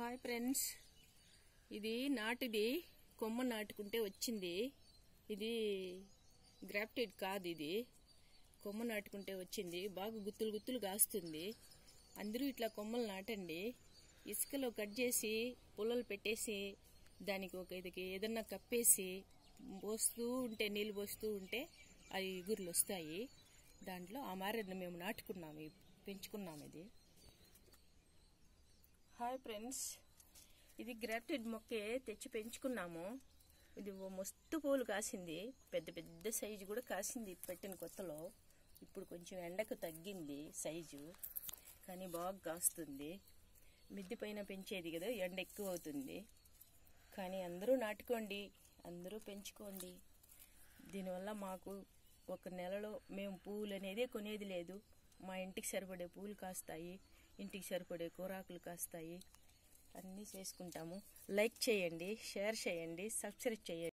Hi friends, ఇది నాటిది కొమ్మ నాటుకుంటే వచ్చింది. ఇది గ్రాఫ్టెడ్ కాదు, ఇది కొమ్మ నాటుకుంటే వచ్చింది. బాగా గుత్తులు గుత్తులు కాస్తుంది. అందరూ ఇట్లా కొమ్మలు నాటండి. ఇసుకలో కట్ చేసి పుల్లలు పెట్టేసి దానికి ఒక ఇదికి ఏదన్నా కప్పేసి పోస్తూ ఉంటే, నీళ్ళు పోస్తూ ఉంటే అవి ఇగురులు వస్తాయి. దాంట్లో ఆ మారేది మేము నాటుకున్నాము, పెంచుకున్నాము. ఇది హాయ్ ఫ్రెండ్స్, ఇది గ్రాఫ్టెడ్ మొక్కే తెచ్చి పెంచుకున్నాము. ఇది మస్తు పూలు కాసింది, పెద్ద పెద్ద సైజు కూడా కాసింది పెట్టిన కొత్తలో. ఇప్పుడు కొంచెం ఎండకు తగ్గింది సైజు, కానీ బాగా కాస్తుంది. మిద్దె పైన పెంచేది కదా, ఎండ ఎక్కువ అవుతుంది. కానీ అందరూ నాటుకోండి, అందరూ పెంచుకోండి. దీనివల్ల మాకు ఒక నెలలో మేము పూలు అనేది కొనేది లేదు. మా ఇంటికి సరిపడే పూలు కాస్తాయి, ఇంటికి సరిపడే కూరాకులు కాస్తాయి. అన్నీ చేసుకుంటాము. లైక్ చేయండి, షేర్ చేయండి, సబ్స్క్రైబ్ చేయండి.